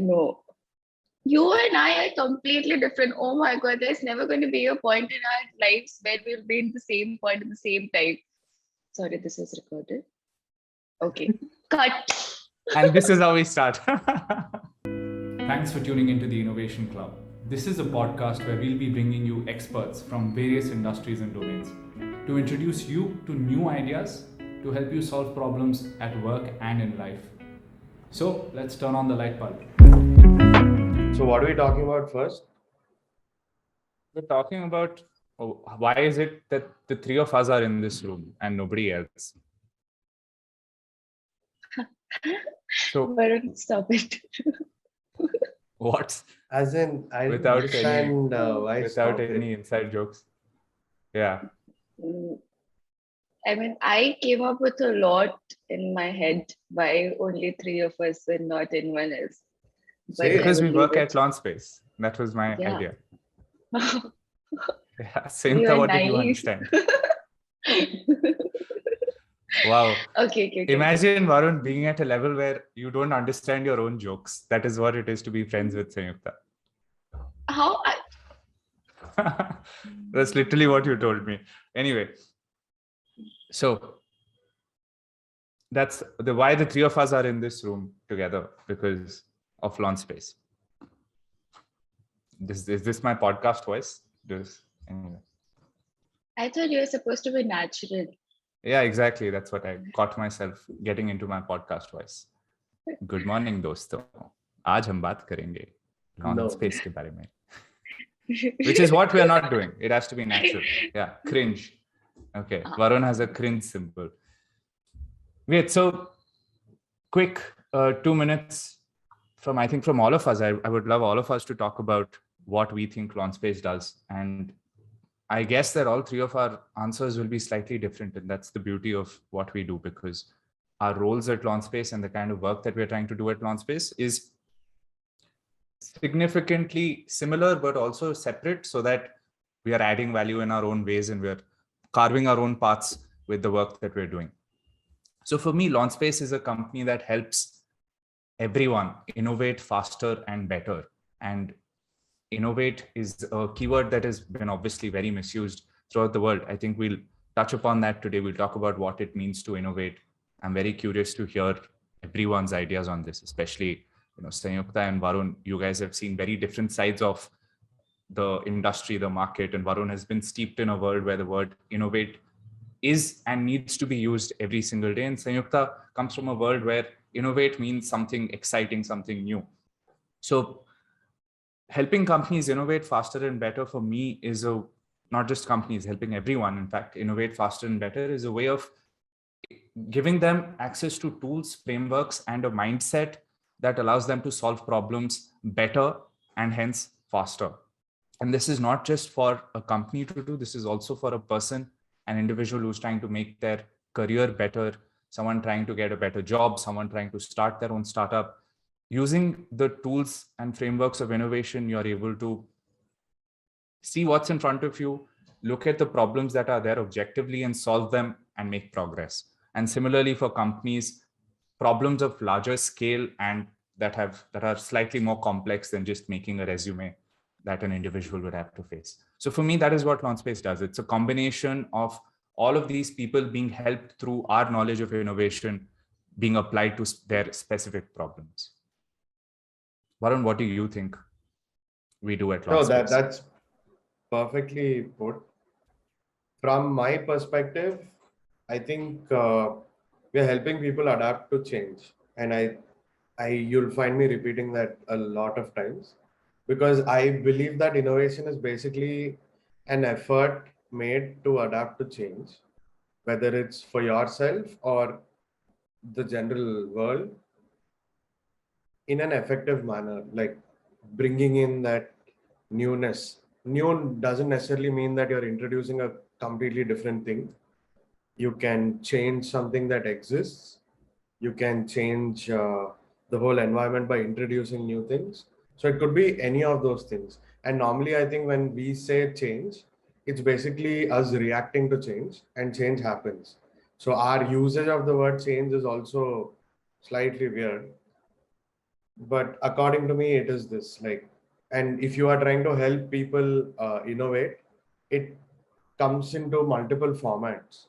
no. You and I are completely different. Oh my God, there's never going to be a point in our lives where we'll be in the same point at the same time. Sorry, this is recorded. Okay, cut. And this is how we start. Thanks for tuning into the Innovation Club. This is a podcast where we'll be bringing you experts from various industries and domains to introduce you to new ideas to help you solve problems at work and in life. So let's turn on the light bulb. So what are we talking about first? We're talking about why is it that the three of us are in this room and nobody else? So Stop it. What? As in, I don't Without understand why without any inside jokes. Yeah. I mean, I came up with a lot in my head why only three of us and not anyone else. But Because we work at Launchspace. That was my idea. Yeah, same. What did you understand? Wow. Okay. Imagine Varun being at a level where you don't understand your own jokes. That is what it is to be friends with Sanyukta. How? That's literally what you told me. Anyway, so that's why the three of us are in this room together, because of Launchspace. Is this my podcast voice? Anyway. I thought you were supposed to be natural. Yeah, exactly. That's what I caught myself getting into my podcast voice. Good morning, दोस्तों. आज हम बात करेंगे Launchspace के बारे में. Which is what we are not doing. It has to be natural. Yeah, cringe. Okay, Varun has a cringe symbol. Wait, so quick 2 minutes from all of us. I would love all of us to talk about what we think Launchspace does. And I guess that all three of our answers will be slightly different. And that's the beauty of what we do, because our roles at Launchspace and the kind of work that we're trying to do at Launchspace is significantly similar, but also separate, so that we are adding value in our own ways and we're carving our own paths with the work that we're doing. So for me, Launchspace is a company that helps everyone innovate faster and better. And innovate is a keyword that has been obviously very misused throughout the world. I think we'll touch upon that today. We'll talk about what it means to innovate. I'm very curious to hear everyone's ideas on this, especially Sanyukta and Varun. You guys have seen very different sides of the industry, the market, and Varun has been steeped in a world where the word innovate is and needs to be used every single day. And Sanyukta comes from a world where innovate means something exciting, something new. So helping companies innovate faster and better for me is not just companies, helping everyone, in fact, innovate faster and better is a way of giving them access to tools, frameworks, and a mindset that allows them to solve problems better and hence faster. And this is not just for a company to do, this is also for a person, an individual who's trying to make their career better, someone trying to get a better job, someone trying to start their own startup. Using the tools and frameworks of innovation, you're able to see what's in front of you, look at the problems that are there objectively and solve them and make progress. And similarly for companies, problems of larger scale and that are slightly more complex than just making a resume that an individual would have to face. So for me, that is what Launchspace does. It's a combination of all of these people being helped through our knowledge of innovation being applied to their specific problems. Varun, what do you think we do at Launchspace? No, that's perfectly put. From my perspective, I think we are helping people adapt to change. And you'll find me repeating that a lot of times, because I believe that innovation is basically an effort made to adapt to change, whether it's for yourself or the general world, in an effective manner, like bringing in that newness. New doesn't necessarily mean that you're introducing a completely different thing. You can change something that exists. You can change the whole environment by introducing new things. So it could be any of those things. And normally, I think when we say change, it's basically us reacting to change, and change happens. So our usage of the word change is also slightly weird. but according to me, it is this. Like, and if you are trying to help people innovate, it comes into multiple formats.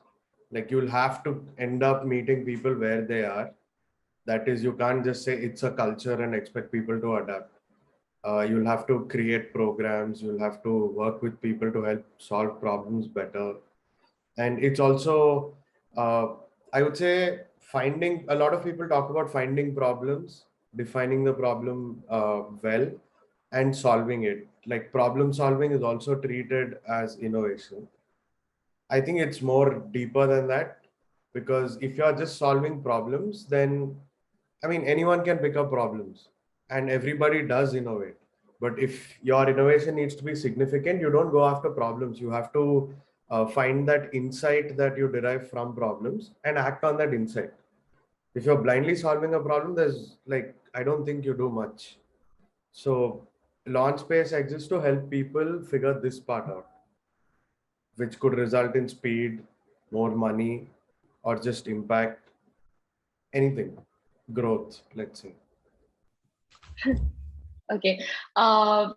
Like you'll have to end up meeting people where they are. That is, you can't just say it's a culture and expect people to adapt. You'll have to create programs. You'll have to work with people to help solve problems better. And it's also, I would say, finding, a lot of people talk about finding problems, defining the problem well, and solving it. Like problem solving is also treated as innovation. I think it's more deeper than that, because if you're just solving problems, then I mean, anyone can pick up problems and everybody does innovate. But if your innovation needs to be significant, you don't go after problems. You have to find that insight that you derive from problems and act on that insight. If you're blindly solving a problem, there's like, I don't think you do much. So Launchspace exists to help people figure this part out, which could result in speed, more money, or just impact, anything, growth, let's say. Okay.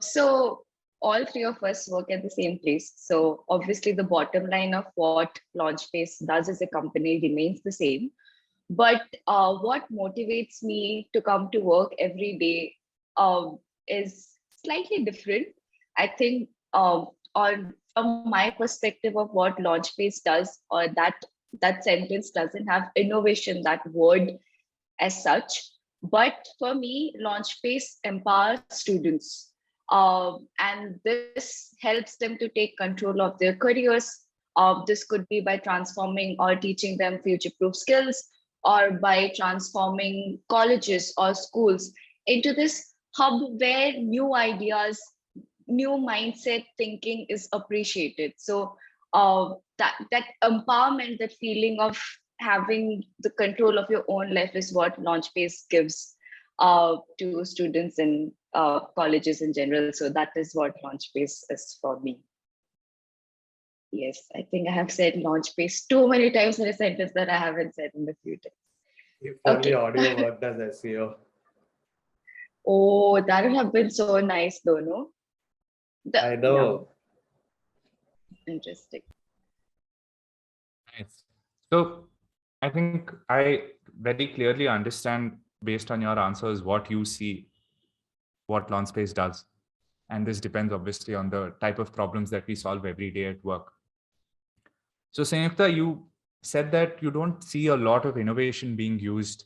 So all three of us work at the same place. So obviously the bottom line of what Launchspace does as a company remains the same. But what motivates me to come to work every day is slightly different. I think from my perspective of what Launchspace does, or that sentence doesn't have innovation, that word as such. But for me, Launchspace empowers students. And this helps them to take control of their careers. This could be by transforming or teaching them future-proof skills, or by transforming colleges or schools into this hub where new ideas, new mindset thinking is appreciated. So that empowerment, that feeling of having the control of your own life is what Launchspace gives to students in colleges in general. So that is what Launchspace is for me. Yes, I think I have said Launchspace too many times in a sentence that I haven't said in a few times. If only Okay. audio worked as SEO. Oh, that would have been so nice though, no? I know. Yeah. Interesting. Nice. So I think I very clearly understand, based on your answers, what you see, what Launchspace does. And this depends obviously on the type of problems that we solve every day at work. So Sanyukta, you said that you don't see a lot of innovation being used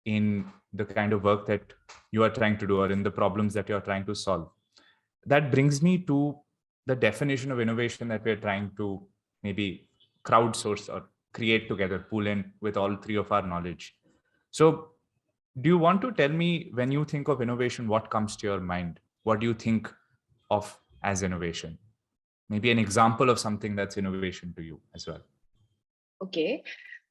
in the kind of work that you are trying to do, or in the problems that you're trying to solve. That brings me to the definition of innovation that we're trying to maybe crowdsource or create together, pull in with all three of our knowledge. So do you want to tell me, when you think of innovation, what comes to your mind? What do you think of as innovation? Maybe an example of something that's innovation to you as well. Okay.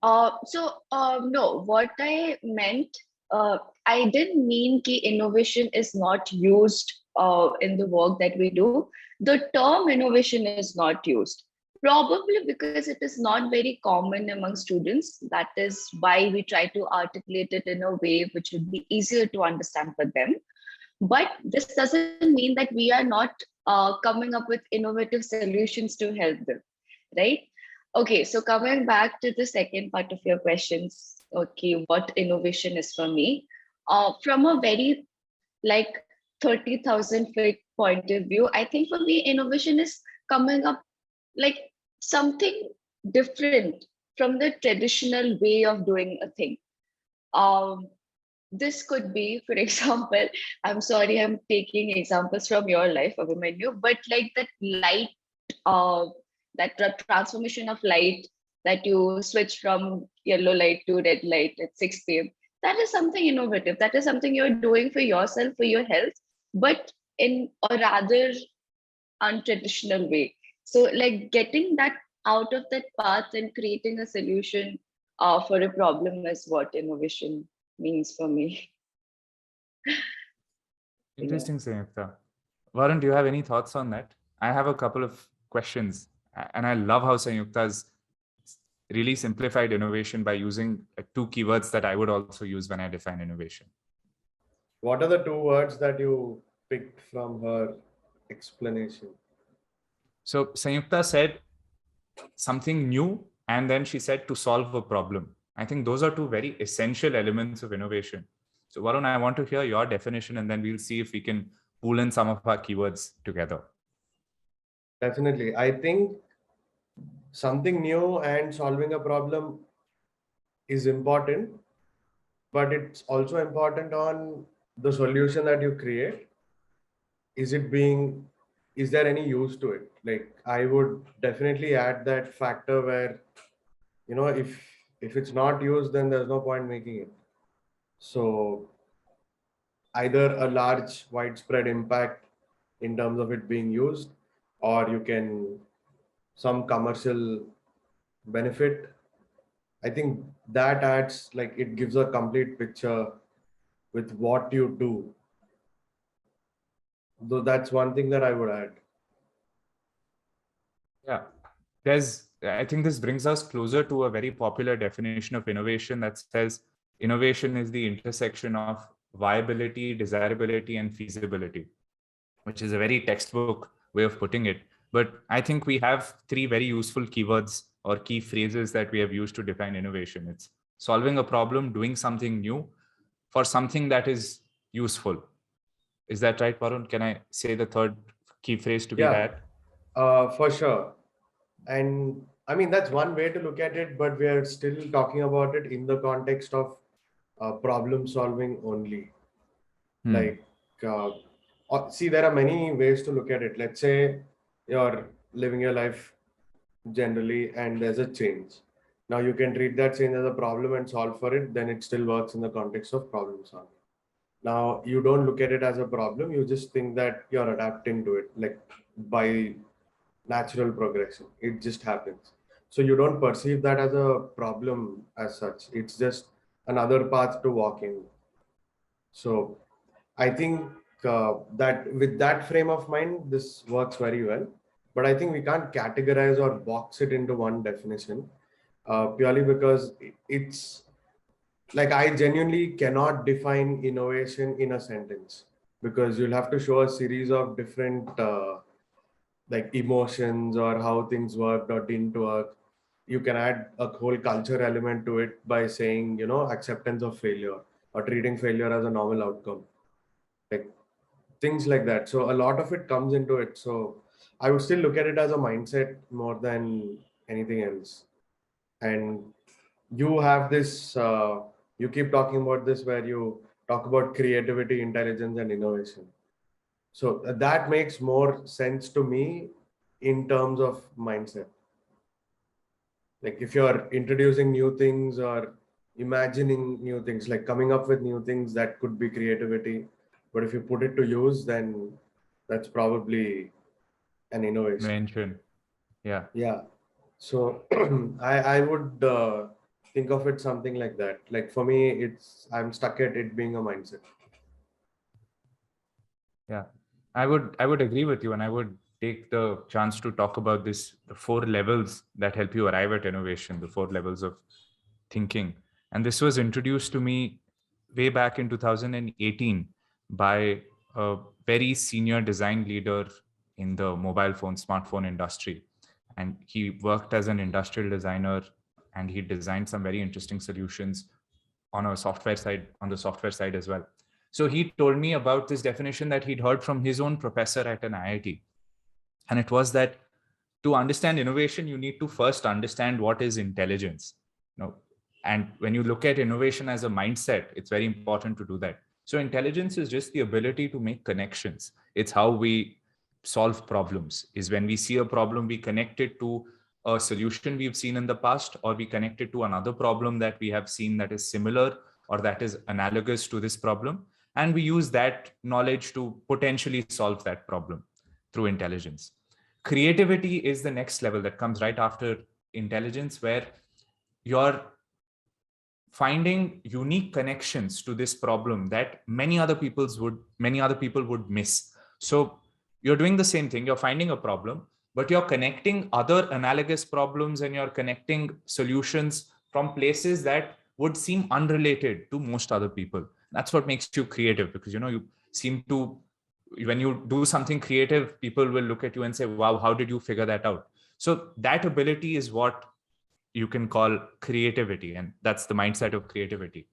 No, what I meant, I didn't mean that innovation is not used in the work that we do. The term innovation is not used, probably because it is not very common among students. That is why we try to articulate it in a way which would be easier to understand for them. But this doesn't mean that we are not coming up with innovative solutions to help them, right? Okay, so coming back to the second part of your questions, okay, what innovation is for me, from a very like 30,000 feet point of view, I think for me, innovation is coming up like something different from the traditional way of doing a thing. This could be, for example, I'm sorry, I'm taking examples from your life, Abhimanyu, but like that light, that transformation of light, that you switch from yellow light to red light at 6 p.m. That is something innovative. That is something you're doing for yourself, for your health, but in a rather untraditional way. So like getting that out of that path and creating a solution for a problem is what innovation means for me. Interesting, Sanyukta. Varun, do you have any thoughts on that? I have a couple of questions, and I love how Sanyukta's really simplified innovation by using two keywords that I would also use when I define innovation. What are the 2 words that you picked from her explanation? So Sanyukta said something new, and then she said to solve a problem. I think those are two very essential elements of innovation. So Varun, I want to hear your definition, and then we'll see if we can pull in some of our keywords together. Definitely. I think something new and solving a problem is important, but it's also important on the solution that you create. Is there any use to it? Like, I would definitely add that factor where, if it's not used, then there's no point making it. So either a large widespread impact in terms of it being used, or you can some commercial benefit. I think that adds, like, it gives a complete picture with what you do. Though that's one thing that I would add. Yeah, I think this brings us closer to a very popular definition of innovation that says innovation is the intersection of viability, desirability, and feasibility, which is a very textbook way of putting it. But I think we have 3 very useful keywords or key phrases that we have used to define innovation. It's solving a problem, doing something new for something that is useful. Is that right, Varun? Can I say the third key phrase to be that? For sure. And I mean, that's one way to look at it, but we are still talking about it in the context of problem solving only. Like, see, there are many ways to look at it. Let's say you're living your life generally and there's a change. Now you can treat that change as a problem and solve for it, then it still works in the context of problem solving. Now you don't look at it as a problem, you just think that you're adapting to it, like by natural progression. It just happens. So you don't perceive that as a problem as such. It's just another path to walk in. So I think that with that frame of mind, this works very well. But I think we can't categorize or box it into one definition, purely because it's like, I genuinely cannot define innovation in a sentence, because you'll have to show a series of different like emotions or how things worked or didn't work. You can add a whole culture element to it by saying, acceptance of failure or treating failure as a normal outcome, like things like that. So a lot of it comes into it. So I would still look at it as a mindset more than anything else. And you have this, you keep talking about this where you talk about creativity, intelligence, and innovation. So that makes more sense to me in terms of mindset. Like, if you're introducing new things or imagining new things, like coming up with new things, that could be creativity. But if you put it to use, then that's probably an innovation. Invention. Yeah. Yeah. So I would think of it something like that. Like, for me, I'm stuck at it being a mindset. Yeah, I would agree with you, and I would take the chance to talk about the 4 levels that help you arrive at innovation, the 4 levels of thinking. And this was introduced to me way back in 2018 by a very senior design leader in the mobile phone, smartphone industry. And he worked as an industrial designer, and he designed some very interesting solutions on the software side as well. So he told me about this definition that he'd heard from his own professor at an IIT. And it was that to understand innovation, you need to first understand what is intelligence. And when you look at innovation as a mindset, it's very important to do that. So intelligence is just the ability to make connections. It's how we solve problems. Is when we see a problem, we connect it to a solution we've seen in the past, or we connect it to another problem that we have seen that is similar or that is analogous to this problem. And we use that knowledge to potentially solve that problem through intelligence. Creativity is the next level that comes right after intelligence, where you're finding unique connections to this problem that many other people would miss. So you're doing the same thing. You're finding a problem, but you're connecting other analogous problems, and you're connecting solutions from places that would seem unrelated to most other people. That's what makes you creative, because you seem to, when you do something creative, people will look at you and say, wow, how did you figure that out? So that ability is what you can call creativity, and that's the mindset of creativity.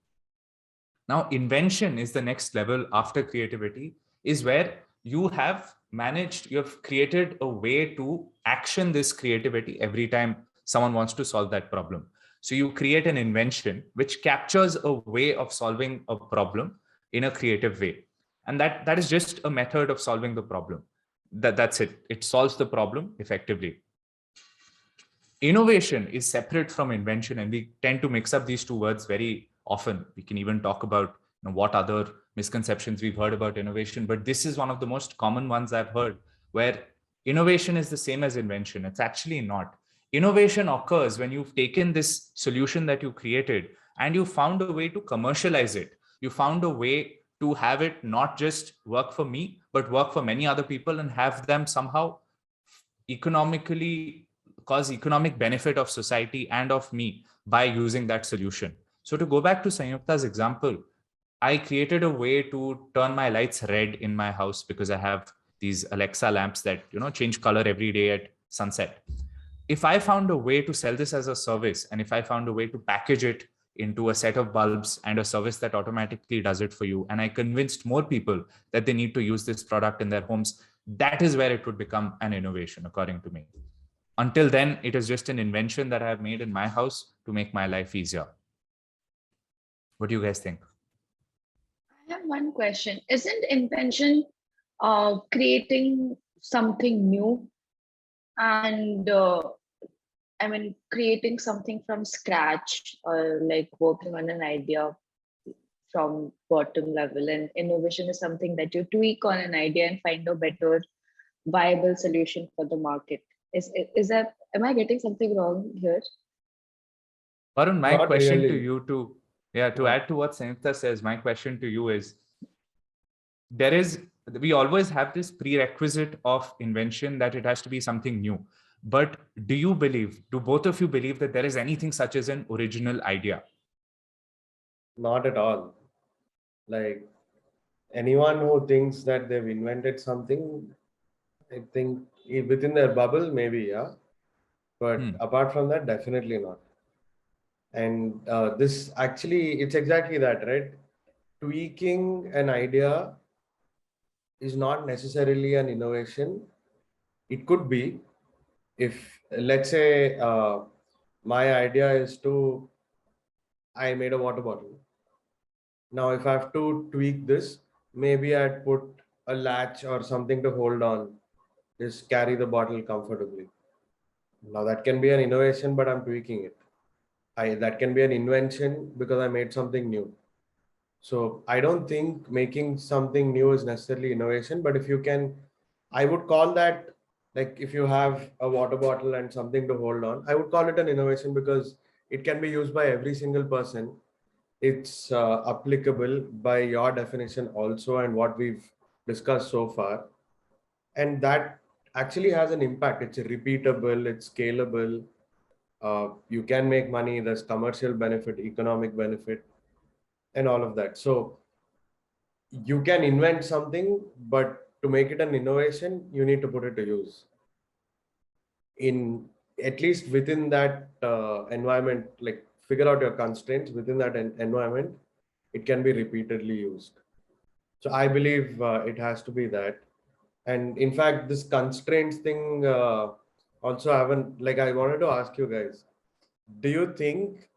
Now, invention is the next level after creativity, is where you have created a way to action this creativity every time someone wants to solve that problem. So you create an invention which captures a way of solving a problem in a creative way. And that is just a method of solving the problem. That's it. It solves the problem effectively. Innovation is separate from invention, and we tend to mix up these two words very often. We can even talk about what other misconceptions we've heard about innovation, but this is one of the most common ones I've heard, where innovation is the same as invention. It's actually not. Innovation occurs when you've taken this solution that you created and you found a way to commercialize it. You found a way to have it not just work for me, but work for many other people, and have them somehow economically cause economic benefit of society and of me by using that solution. So to go back to Sanyukta's example, I created a way to turn my lights red in my house because I have these Alexa lamps that change color every day at sunset. If I found a way to sell this as a service, and if I found a way to package it into a set of bulbs and a service that automatically does it for you, and I convinced more people that they need to use this product in their homes, that is where it would become an innovation, according to me. Until then, it is just an invention that I have made in my house to make my life easier. What do you guys think? I have one question. Isn't invention creating something new? And creating something from scratch, or like working on an idea from bottom level. And innovation is something that you tweak on an idea and find a better viable solution for the market. Is that, am I getting something wrong here? Varun, my Not question really. to you to add to what Sanyukta says, my question to you is, we always have this prerequisite of invention that it has to be something new. But do both of you believe that there is anything such as an original idea? Not at all. Like, anyone who thinks that they've invented something, I think within their bubble, maybe, yeah. But apart from that, definitely not. And this actually, it's exactly that, right? Tweaking an idea is not necessarily an innovation. It could be, if, let's say, my idea is I made a water bottle. Now, if I have to tweak this, maybe I'd put a latch or something to hold on, just carry the bottle comfortably. Now, that can be an innovation, but I'm tweaking it. That can be an invention because I made something new. So I don't think making something new is necessarily innovation, but if you can, I would call that, like, if you have a water bottle and something to hold on, I would call it an innovation because it can be used by every single person. It's applicable by your definition also, and what we've discussed so far. And that actually has an impact. It's repeatable, it's scalable. You can make money, there's commercial benefit, economic benefit, and all of that. So you can invent something, but to make it an innovation, you need to put it to use. In at least within that environment, like, figure out your constraints within that environment, it can be repeatedly used. So I believe it has to be that. And in fact, this constraints thing also haven't, like, I wanted to ask you guys, do you think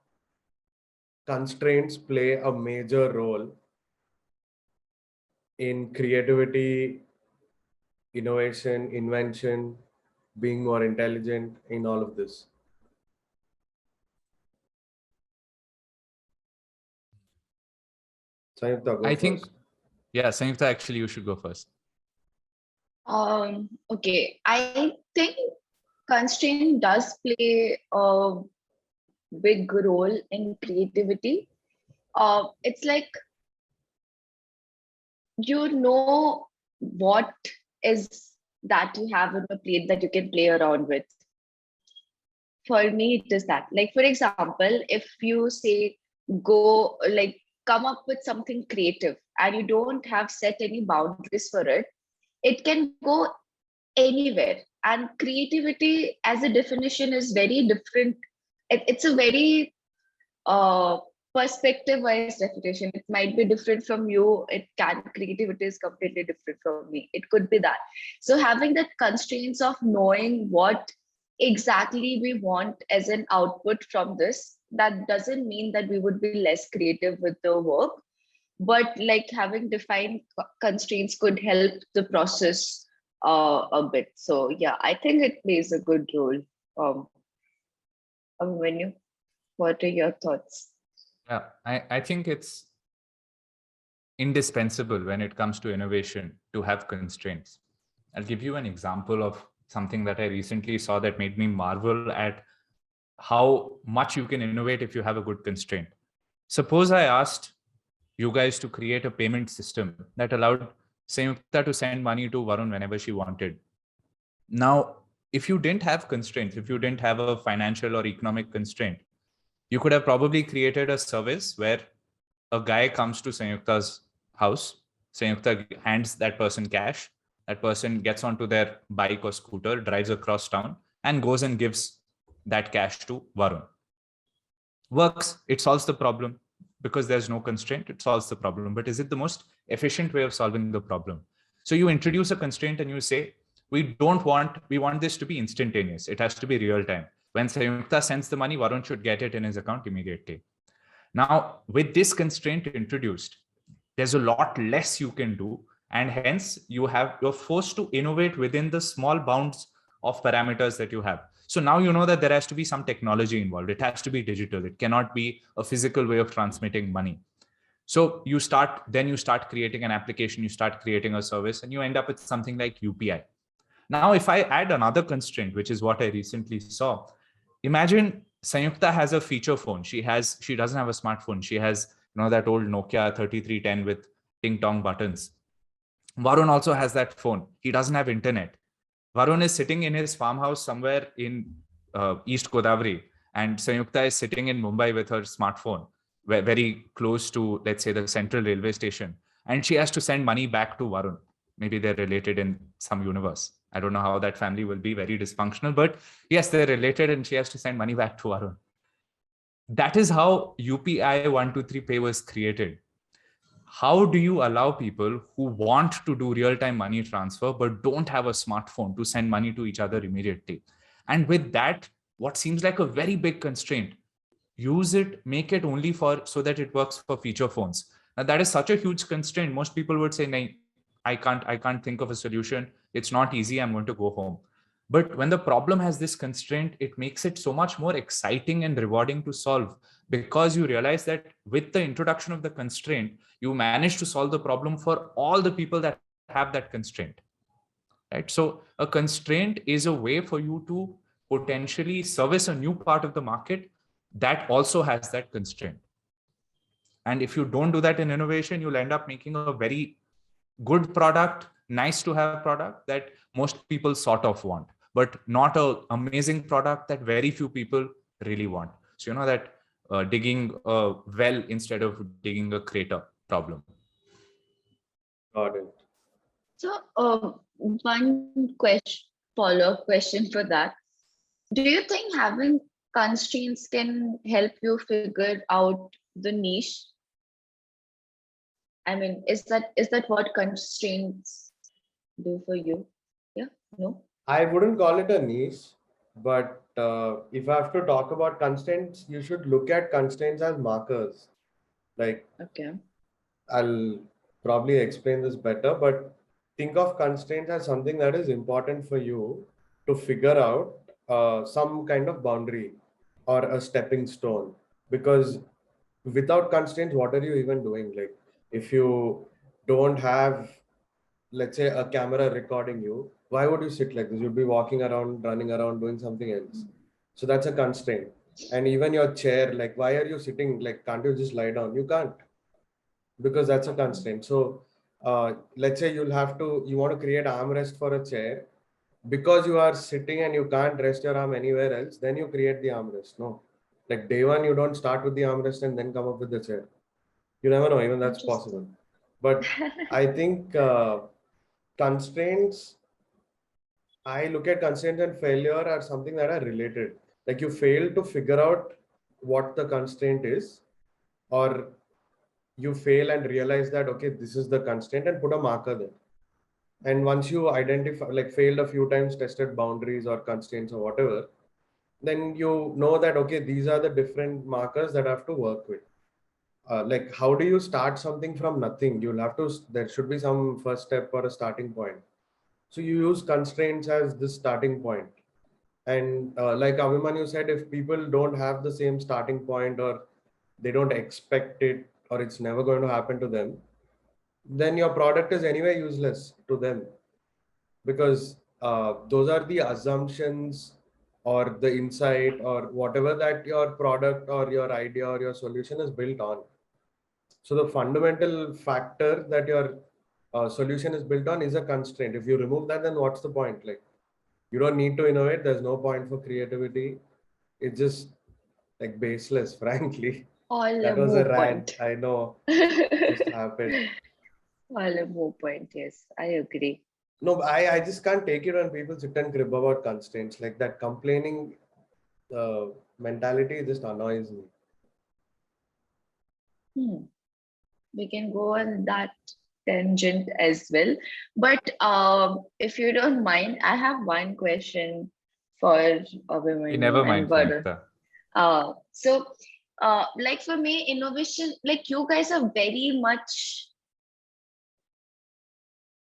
constraints play a major role in creativity, innovation, invention, being more intelligent in all of this? Sanyukta, go I first. think, yeah, Sanyukta, actually, you should go first. Okay, I think constraint does play a big role in creativity. It's like, what is that you have on a plate that you can play around with. For me, it is that. Like, for example, if you say go, like, come up with something creative and you don't have set any boundaries for it, it can go anywhere. And creativity as a definition is very different. It's a very uh, perspective wise definition. It might be different from you. Creativity is completely different from me. It could be that. So having that constraints of knowing what exactly we want as an output from this, that doesn't mean that we would be less creative with the work, but like having defined constraints could help the process a bit. So yeah, I think it plays a good role. When what are your thoughts? Yeah, I think it's indispensable when it comes to innovation to have constraints. I'll give you an example of something that I recently saw that made me marvel at how much you can innovate if you have a good constraint. Suppose I asked you guys to create a payment system that allowed Sayukta to send money to Varun whenever she wanted. Now, if you didn't have constraints, if you didn't have a financial or economic constraint, you could have probably created a service where a guy comes to Sayukta's house, Sayukta hands that person cash, that person gets onto their bike or scooter, drives across town, and goes and gives that cash to Varun. Works, it solves the problem because there's no constraint, it solves the problem. But is it the most efficient way of solving the problem? So you introduce a constraint and you say, we want this to be instantaneous. It has to be real time. When Sayukta sends the money, Varun should get it in his account immediately. Now, with this constraint introduced, there's a lot less you can do. And hence you're forced to innovate within the small bounds of parameters that you have. So now you know that there has to be some technology involved. It has to be digital. It cannot be a physical way of transmitting money. So you start creating an application, you start creating a service, and you end up with something like UPI. Now, if I add another constraint, which is what I recently saw, imagine Sayukta has a feature phone. She doesn't have a smartphone. She has, that old Nokia 3310 with ting tong buttons. Varun also has that phone. He doesn't have internet. Varun is sitting in his farmhouse somewhere in East Godavari, and Sayukta is sitting in Mumbai with her smartphone, very close to, let's say, the central railway station. And she has to send money back to Varun. Maybe they're related in some universe. I don't know how that family will be, very dysfunctional, but yes, they're related and she has to send money back to Varun. That is how UPI 123 Pay was created. How do you allow people who want to do real-time money transfer but don't have a smartphone to send money to each other immediately? And with that, what seems like a very big constraint, use it, make it only so that it works for feature phones. Now that is such a huge constraint. Most people would say, "No, I can't think of a solution. It's not easy. I'm going to go home." But when the problem has this constraint, it makes it so much more exciting and rewarding to solve, because you realize that with the introduction of the constraint, you manage to solve the problem for all the people that have that constraint. Right? So a constraint is a way for you to potentially service a new part of the market that also has that constraint. And if you don't do that in innovation, you'll end up making a very good product, nice to have product that most people sort of want, but not an amazing product that very few people really want. So that digging a well instead of digging a crater problem. Got it. So one follow-up question for that. Do you think having constraints can help you figure out the niche? I mean, is that what constraints do for you? Yeah, no? I wouldn't call it a niche, but if I have to talk about constraints, you should look at constraints as markers. Like, Okay. I'll probably explain this better, but think of constraints as something that is important for you to figure out some kind of boundary or a stepping stone. Because without constraints, what are you even doing? Like, if you don't have, let's say, a camera recording you, why would you sit like this? You'd be walking around, running around, doing something else. So that's a constraint. And even your chair, like, why are you sitting? Like, can't you just lie down? You can't, because that's a constraint. So let's say you want to create armrest for a chair. Because you are sitting and you can't rest your arm anywhere else, then you create the armrest. No, like day one, you don't start with the armrest and then come up with the chair. You never know, even that's Interesting. possible. But I think constraints, I look at constraints and failure as something that are related. Like you fail to figure out what the constraint is, or you fail and realize that, okay, this is the constraint, and put a marker there. And once you identify, like failed a few times, tested boundaries or constraints or whatever, then you know that, okay, these are the different markers that I have to work with. Like, how do you start something from nothing? You'll have to, there should be some first step or a starting point. So you use constraints as the starting point. And like Abhimanyu said, if people don't have the same starting point, or they don't expect it, or it's never going to happen to them, then your product is anyway useless to them, because those are the assumptions or the insight or whatever that your product or your idea or your solution is built on. So the fundamental factor that your solution is built on is a constraint. If you remove that, then what's the point? Like, you don't need to innovate. There's no point for creativity. It's just like baseless, frankly. All a That was a moot rant. point. I know. Just happened. All a moot point. Yes, I agree. No, I just can't take it when people sit and crib about constraints. Like that complaining mentality just annoys me. Hmm. We can go on that tangent as well. But if you don't mind, I have one question for You Abhimanyu never and mind, Varun. Samyukta. So, like for me, innovation, like you guys are very much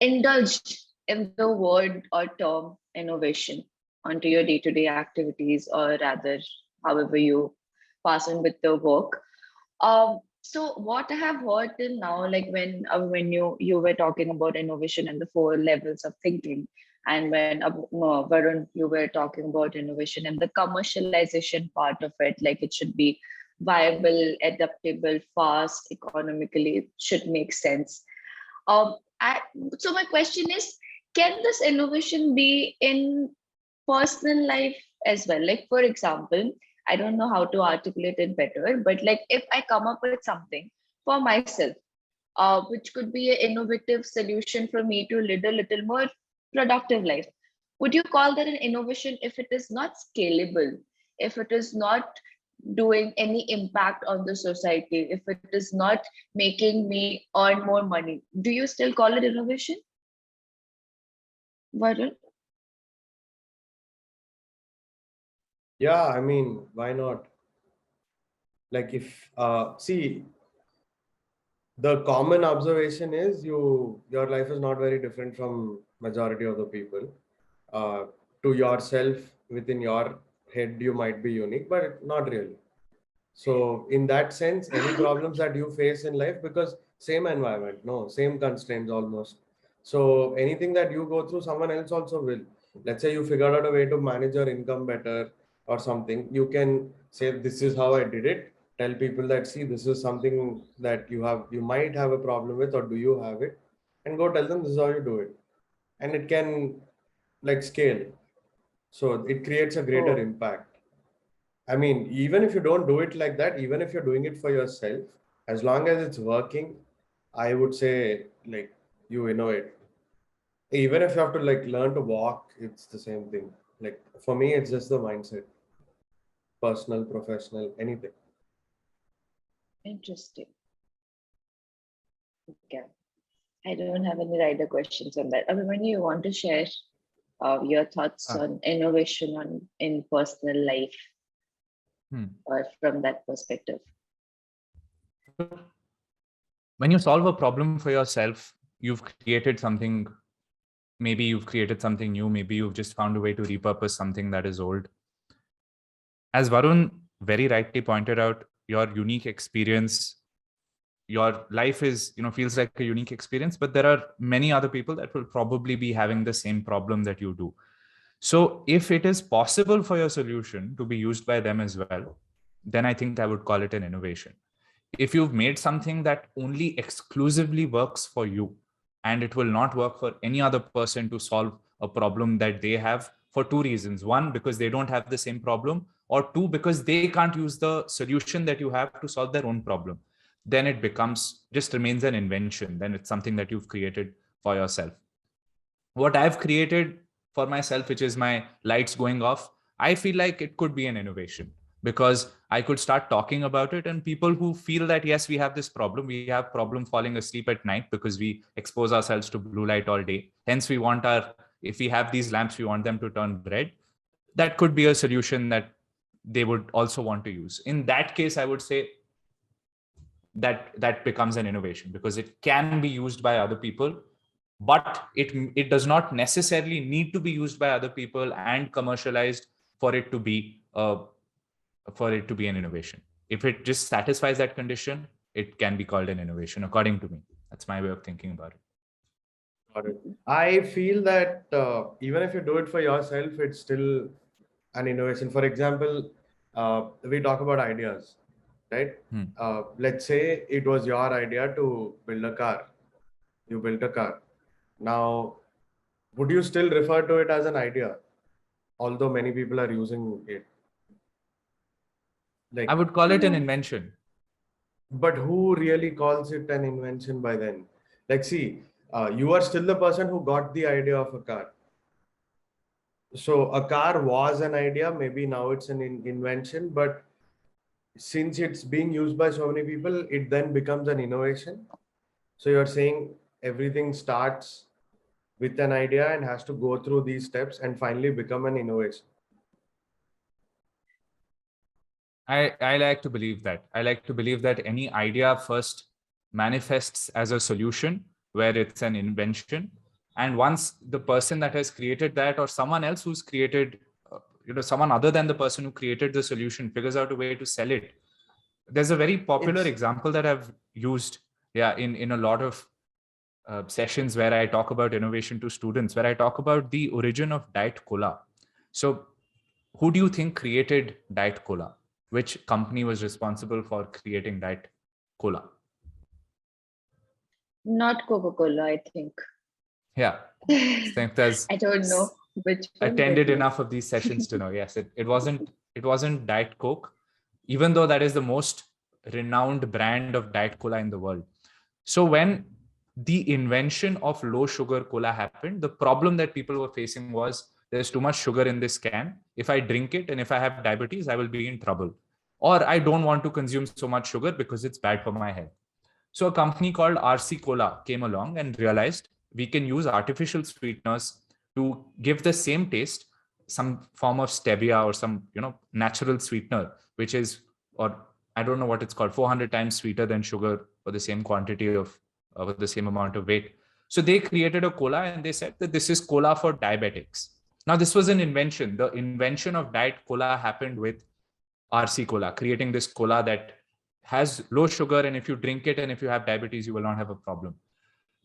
indulged in the word or term innovation onto your day-to-day activities, or rather, however you pass on with the work. So what I have heard till now, like when you were talking about innovation and the four levels of thinking, and when Varun, you were talking about innovation and the commercialization part of it, like it should be viable, adaptable, fast, economically, should make sense. I, so my question is, can this innovation be in personal life as well? Like, for example, I don't know how to articulate it better, but like if I come up with something for myself, which could be an innovative solution for me to lead a little more productive life, would you call that an innovation if it is not scalable, if it is not doing any impact on the society, if it is not making me earn more money? Do you still call it innovation, Varun? Yeah, I mean, why not? Like if see, the common observation is your life is not very different from majority of the people. Uh, to yourself, within your head, you might be unique, but not really. So in that sense, any problems that you face in life, because same environment, no, same constraints almost. So anything that you go through, someone else also will. Let's say you figured out a way to manage your income better or something. You can say, this is how I did it. Tell people that, see, this is something that you might have a problem with, or do you have it? And go tell them this is how you do it. And it can like scale. So it creates a greater Oh, impact. I mean, even if you don't do it like that, even if you're doing it for yourself, as long as it's working, I would say like you innovate. Even if you have to like learn to walk, it's the same thing. Like for me, it's just the mindset, personal, professional, anything. interesting. Okay. I don't have any rider questions on that. I mean, when you want to share your thoughts Ah, on innovation on in personal life, hmm. or from that perspective. When you solve a problem for yourself, you've created something. Maybe you've created something new. Maybe you've just found a way to repurpose something that is old. As Varun very rightly pointed out, your unique experience, your life is, feels like a unique experience, but there are many other people that will probably be having the same problem that you do. So if it is possible for your solution to be used by them as well, then I think I would call it an innovation. If you've made something that only exclusively works for you and it will not work for any other person to solve a problem that they have, for two reasons: one, because they don't have the same problem, or two, because they can't use the solution that you have to solve their own problem, then it just remains an invention. Then it's something that you've created for yourself. What I've created for myself, which is my lights going off, I feel like it could be an innovation, because I could start talking about it, and people who feel that, yes, we have this problem, we have problem falling asleep at night because we expose ourselves to blue light all day. Hence, if we have these lamps, we want them to turn red. That could be a solution that they would also want to use. In that case, I would say that becomes an innovation, because it can be used by other people, but it does not necessarily need to be used by other people and commercialized for it to be an innovation. If it just satisfies that condition, it can be called an innovation, according to me. That's my way of thinking about it. Got it. I feel that even if you do it for yourself, it's still an innovation. For example, we talk about ideas, right? Let's say it was your idea to build a car. You built a car. Now, would you still refer to it as an idea, although many people are using it? I would call it an invention. But who really calls it an invention by then? Like, see, you are still the person who got the idea of a car. So a car was an idea, maybe now it's an invention, but since it's being used by so many people, it then becomes an innovation. So you're saying everything starts with an idea and has to go through these steps and finally become an innovation. I like to believe that. I like to believe that any idea first manifests as a solution where it's an invention. And once the person that has created that, or someone else who's created, someone other than the person who created the solution, figures out a way to sell it. There's a very popular example that I've used in a lot of sessions where I talk about innovation to students, where I talk about the origin of Diet Cola. So who do you think created Diet Cola? Which company was responsible for creating Diet Cola? Not Coca-Cola, I think. Yeah. I don't know which one. Attended enough of these sessions to know. Yes, it wasn't Diet Coke, even though that is the most renowned brand of Diet Cola in the world. So when the invention of low sugar cola happened, the problem that people were facing was, there's too much sugar in this can. If I drink it and if I have diabetes, I will be in trouble. Or I don't want to consume so much sugar because it's bad for my health. So a company called RC Cola came along and realized we can use artificial sweeteners to give the same taste, some form of stevia or some natural sweetener, which is, or I don't know what it's called, 400 times sweeter than sugar for the same quantity of with the same amount of weight. So they created a cola and they said that this is cola for diabetics. Now, this was an invention. The invention of Diet Cola happened with RC Cola, creating this cola that has low sugar, and if you drink it and if you have diabetes, you will not have a problem.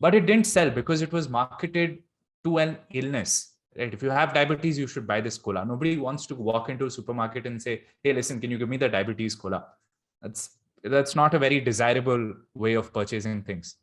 But it didn't sell because it was marketed to an illness. Right? If you have diabetes, you should buy this cola. Nobody wants to walk into a supermarket and say, hey, listen, can you give me the diabetes cola? That's not a very desirable way of purchasing things.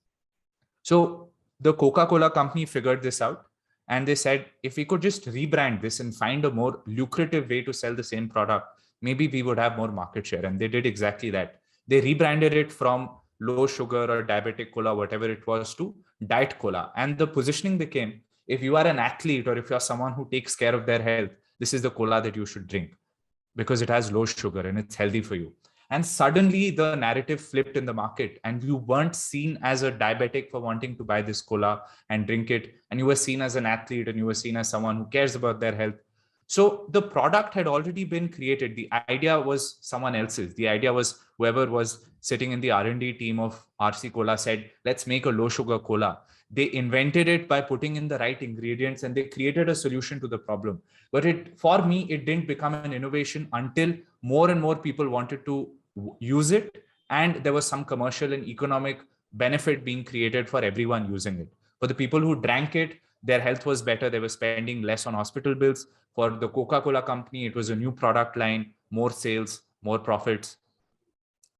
So the Coca-Cola company figured this out, and they said, if we could just rebrand this and find a more lucrative way to sell the same product, maybe we would have more market share. And they did exactly that. They rebranded it from low sugar or diabetic cola, whatever it was, to Diet Cola. And the positioning became, if you are an athlete or if you're someone who takes care of their health, this is the cola that you should drink because it has low sugar and it's healthy for you. And suddenly the narrative flipped in the market, and you weren't seen as a diabetic for wanting to buy this cola and drink it. And you were seen as an athlete, and you were seen as someone who cares about their health. So the product had already been created. The idea was someone else's. The idea was whoever was sitting in the R&D team of RC Cola said, let's make a low sugar cola. They invented it by putting in the right ingredients, and they created a solution to the problem. But for me, it didn't become an innovation until more and more people wanted to use it, and there was some commercial and economic benefit being created for everyone using it. For the people who drank it, their health was better. They were spending less on hospital bills. For the Coca-Cola company, it was a new product line, more sales, more profits.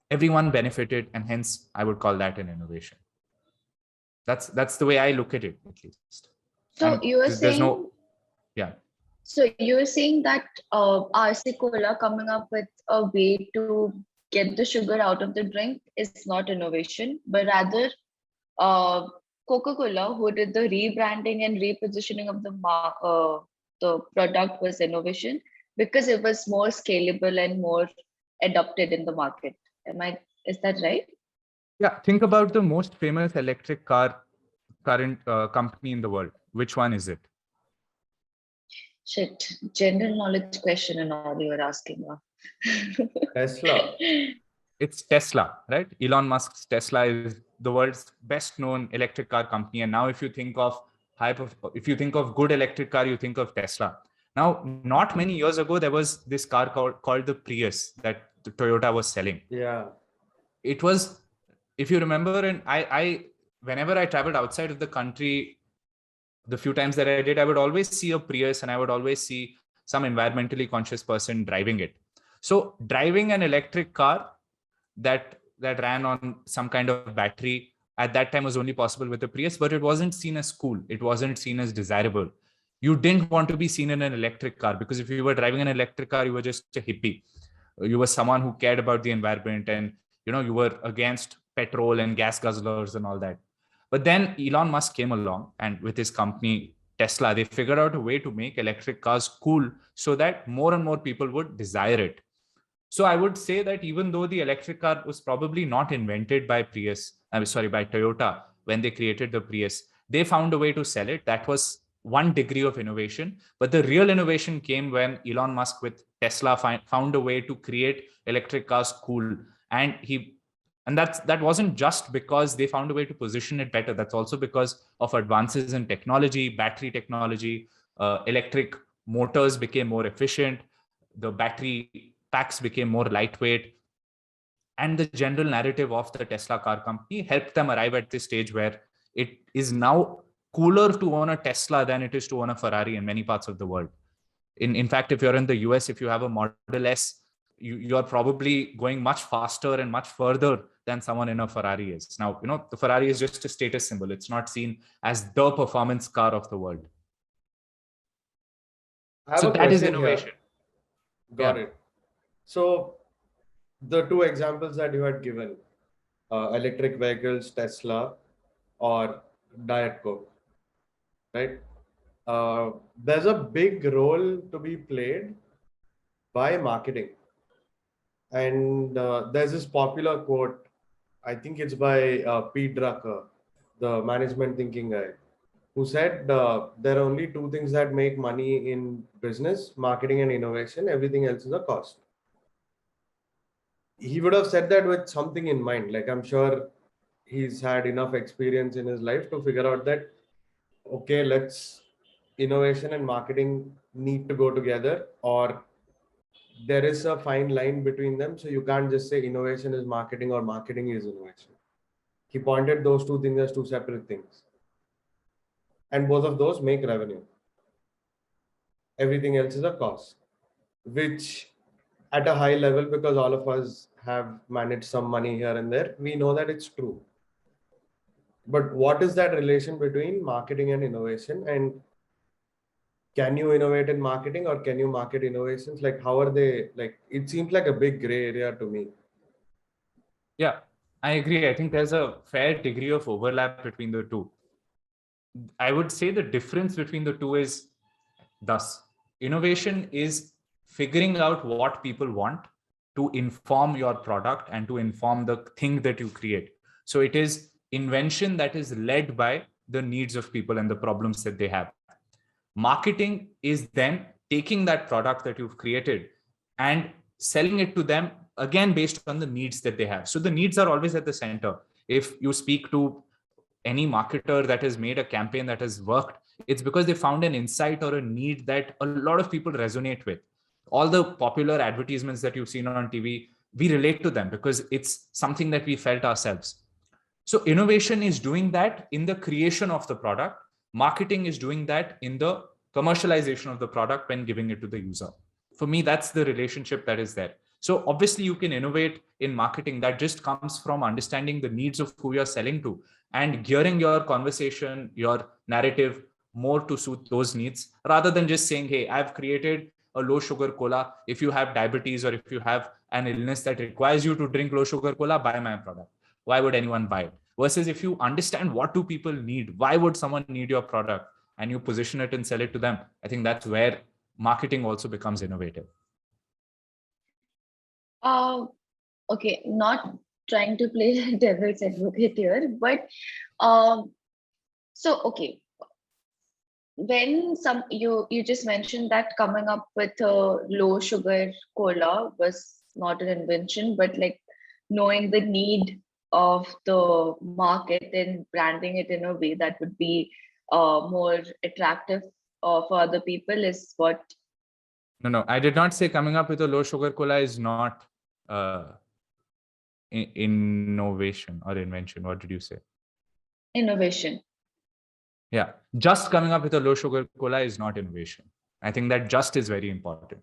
Everyone benefited, and hence I would call that an innovation. That's the way I look at it, at least. So you were saying, So you were saying that RC Cola coming up with a way to get the sugar out of the drink is not innovation, but rather Coca-Cola, who did the rebranding and repositioning of the product, was innovation because it was more scalable and more adopted in the market. Is that right? Yeah, think about the most famous electric car current company in the world. Which one is it? Shit, general knowledge question and all you were asking. Tesla. It's Tesla, right? Elon Musk's Tesla is the world's best known electric car company. And now if you think of good electric car, you think of Tesla. Now, not many years ago, there was this car called the Prius that the Toyota was selling. Yeah. It was, if you remember, and I whenever I traveled outside of the country, the few times that I did, I would always see a Prius and I would always see some environmentally conscious person driving it. So driving an electric car that ran on some kind of battery at that time was only possible with a Prius, but it wasn't seen as cool. It wasn't seen as desirable. You didn't want to be seen in an electric car because if you were driving an electric car, you were just a hippie. You were someone who cared about the environment and you were against petrol and gas guzzlers and all that. But then Elon Musk came along and with his company Tesla, they figured out a way to make electric cars cool so that more and more people would desire it. So I would say that even though the electric car was probably not invented by by Toyota when they created the Prius, they found a way to sell it. That was one degree of innovation. But the real innovation came when Elon Musk with Tesla found a way to create electric cars cool. And that wasn't just because they found a way to position it better. That's also because of advances in technology, battery technology, electric motors became more efficient. The battery packs became more lightweight, and the general narrative of the Tesla car company helped them arrive at this stage where it is now cooler to own a Tesla than it is to own a Ferrari in many parts of the world. In fact, if you're in the US, if you have a Model S, you're probably going much faster and much further than someone in a Ferrari is. Now, the Ferrari is just a status symbol. It's not seen as the performance car of the world. So that is innovation. Got it. So the two examples that you had given, electric vehicles, Tesla, or Diet Coke, right? There's a big role to be played by marketing. And there's this popular quote, I think it's by Pete Drucker, the management thinking guy, who said there are only two things that make money in business, marketing and innovation. Everything else is a cost. He would have said that with something in mind. Like, I'm sure he's had enough experience in his life to figure out that, okay, innovation and marketing need to go together, or there is a fine line between them. So you can't just say innovation is marketing or marketing is innovation. He pointed those two things as two separate things. And both of those make revenue. Everything else is a cost, which at a high level, because all of us have managed some money here and there, we know that it's true. But what is that relation between marketing and innovation? And can you innovate in marketing, or can you market innovations? Like, how are they? Like, it seems like a big gray area to me. Yeah, I agree. I think there's a fair degree of overlap between the two. I would say the difference between the two is thus: innovation is figuring out what people want to inform your product and to inform the thing that you create. So it is invention that is led by the needs of people and the problems that they have. Marketing is then taking that product that you've created and selling it to them, again based on the needs that they have. So the needs are always at the center. If you speak to any marketer that has made a campaign that has worked, it's because they found an insight or a need that a lot of people resonate with. All the popular advertisements that you've seen on TV, we relate to them because it's something that we felt ourselves. So innovation is doing that in the creation of the product. Marketing is doing that in the commercialization of the product when giving it to the user. For me, that's the relationship that is there. So obviously you can innovate in marketing. That just comes from understanding the needs of who you're selling to and gearing your conversation, your narrative more to suit those needs, rather than just saying, hey, I've created a low sugar cola. If you have diabetes or if you have an illness that requires you to drink low sugar cola, buy my product. Why would anyone buy it? Versus if you understand what do people need, why would someone need your product, and you position it and sell it to them, I think that's where marketing also becomes innovative. Okay, not trying to play devil's advocate here, but so okay, when you just mentioned that coming up with a low sugar cola was not an invention, but like knowing the need of the market and branding it in a way that would be more attractive for other people is what. No, I did not say coming up with a low sugar cola is not innovation or invention. What did you say? Innovation. Yeah, just coming up with a low sugar cola is not innovation. I think that just is very important.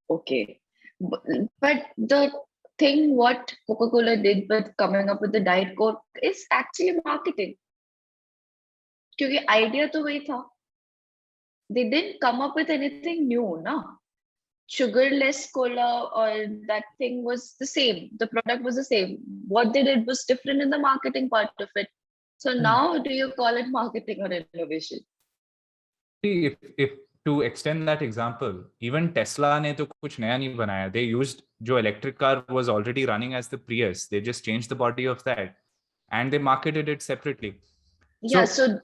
Okay, but the thing what Coca-Cola did with coming up with the Diet Coke is actually marketing. क्योंकि idea तो वही था. They didn't come up with anything new, na? Sugarless cola or that thing was the same. The product was the same. What they did was different in the marketing part of it. So now do you call it marketing or innovation? See, if to extend that example, even Tesla ने तो कुछ नया नहीं बनाया. They used जो electric car was already running as the Prius. They just changed the body of that and they marketed it separately. Yeah. So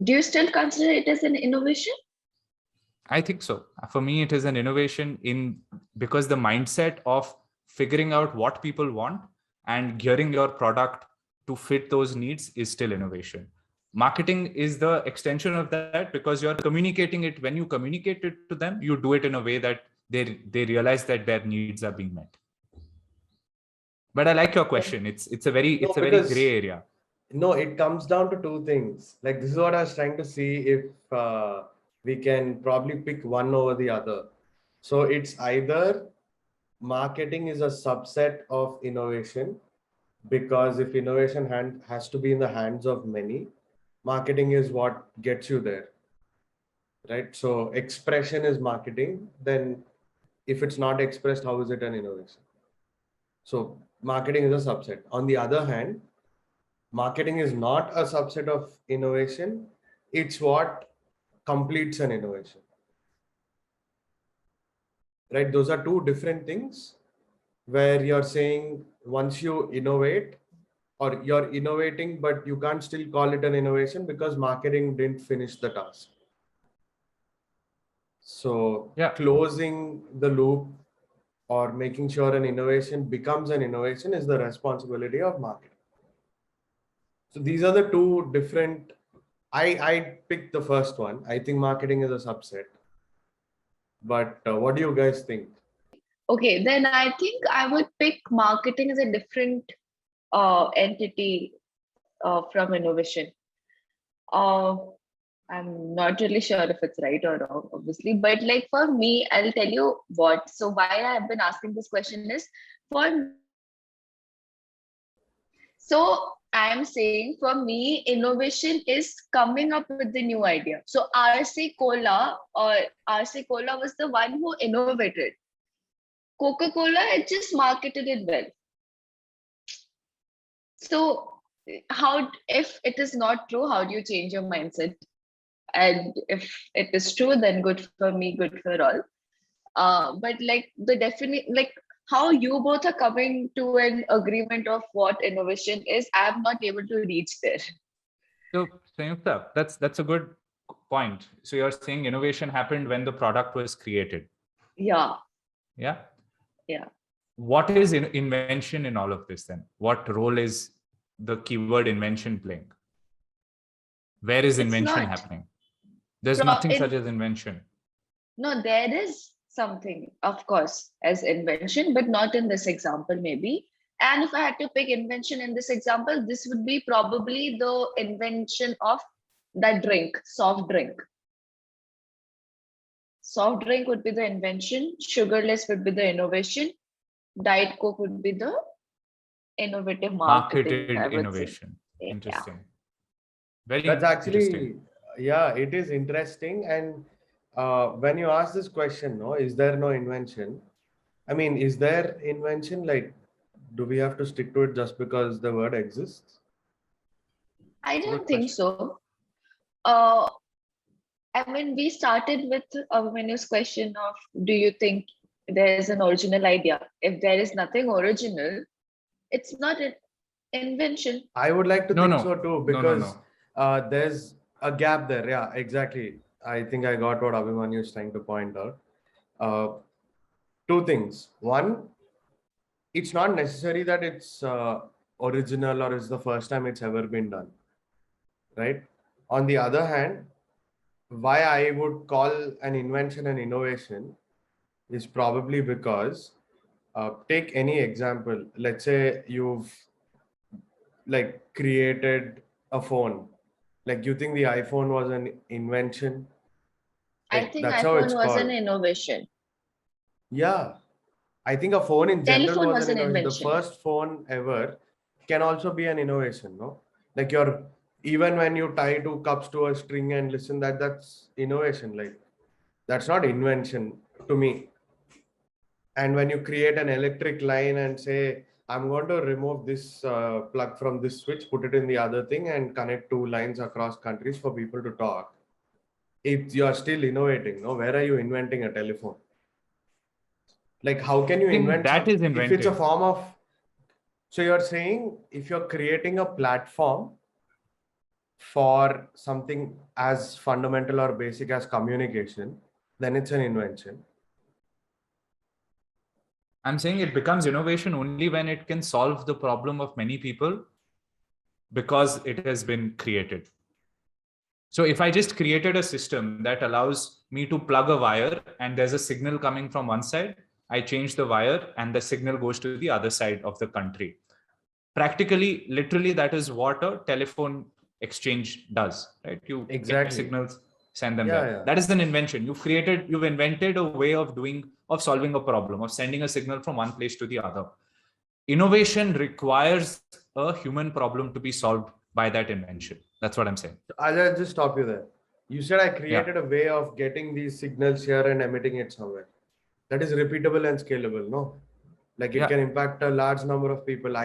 do you still consider it as an innovation? I think so. For me, it is an innovation because the mindset of figuring out what people want and gearing your product to fit those needs is still innovation. Marketing is the extension of that because you're communicating it. When you communicate it to them, you do it in a way that they realize that their needs are being met. But I like your question. It's a very gray area. No, it comes down to two things. Like this is what I was trying to see if we can probably pick one over the other. So it's either marketing is a subset of innovation, because if innovation has to be in the hands of many, marketing is what gets you there, right? So expression is marketing. Then if it's not expressed, how is it an innovation? So marketing is a subset. On the other hand, marketing is not a subset of innovation. It's what completes an innovation, right? Those are two different things where you're saying once you innovate or you're innovating, but you can't still call it an innovation because marketing didn't finish the task. So closing the loop or making sure an innovation becomes an innovation is the responsibility of marketing. So these are the two different. I picked the first one. I think marketing is a subset. But what do you guys think? Okay, then I think I would pick marketing as a different entity from innovation. I'm not really sure if it's right or wrong, obviously, but like for me, I'll tell you what. So why I've been asking this question is so I'm saying for me, innovation is coming up with the new idea. So RC Cola was the one who innovated. Coca-Cola, it just marketed it well. So if it is not true, how do you change your mindset? And if it is true, then good for me, good for all. But like how you both are coming to an agreement of what innovation is, I'm not able to reach there. So Sanyukta, that's a good point. So you're saying innovation happened when the product was created. Yeah. What is invention in all of this then? What role is the keyword invention playing? Where is invention happening? There's nothing such as invention. No, there is something, of course, as invention, but not in this example, maybe. And if I had to pick invention in this example, this would be probably the invention of that drink, soft drink. Soft drink would be the invention, sugarless would be the innovation, Diet Coke would be the innovative marketing. Marketed innovation. Say. Interesting. Yeah. Very That's actually interesting. Yeah, it is interesting. And when you ask this question, no, is there no invention? I mean, is there invention? Like, do we have to stick to it just because the word exists? I Good don't think question. so. I mean, we started with Abhimanyu's question of, do you think there's an original idea? If there is nothing original, it's not an invention. I would like to No, think no. so too, No, no, because there's a gap there. Yeah, exactly. I think I got what Abhimanyu is trying to point out. Uh, two things. One, it's not necessary that it's original or it's the first time it's ever been done, right? On the other hand, why I would call an invention an innovation is probably because take any example. Let's say you've like created a phone. Like you think the iPhone was an invention? I Like think that's how it's iPhone was an called. innovation. Yeah. I think a phone in general Telephone was was an an innovation. The invention. first phone ever can also be an innovation, no? Like even when you tie two cups to a string and listen, that's innovation. Like that's not invention to me. And when you create an electric line and say, I'm going to remove this plug from this switch, put it in the other thing, and connect two lines across countries for people to talk, if you are still innovating, no? Where are you inventing a telephone? Like, how can you I think invent that some is if it's a invented. form of? So you're saying if you're creating a platform for something as fundamental or basic as communication, then it's an invention. I'm saying it becomes innovation only when it can solve the problem of many people because it has been created. So if I just created a system that allows me to plug a wire and there's a signal coming from one side, I change the wire and the signal goes to the other side of the country. Practically, literally, that is what a telephone exchange does, right? You get Exactly. signals, send them Yeah, there. yeah. That is an invention. You've invented a way of solving a problem, of sending a signal from one place to the other. Innovation requires a human problem to be solved by that invention. That's what I'm saying. I'll just stop you there. You said I Yeah. created a way of getting these signals here and emitting it somewhere. That is repeatable and scalable, no? Like it Yeah. can impact a large number of people.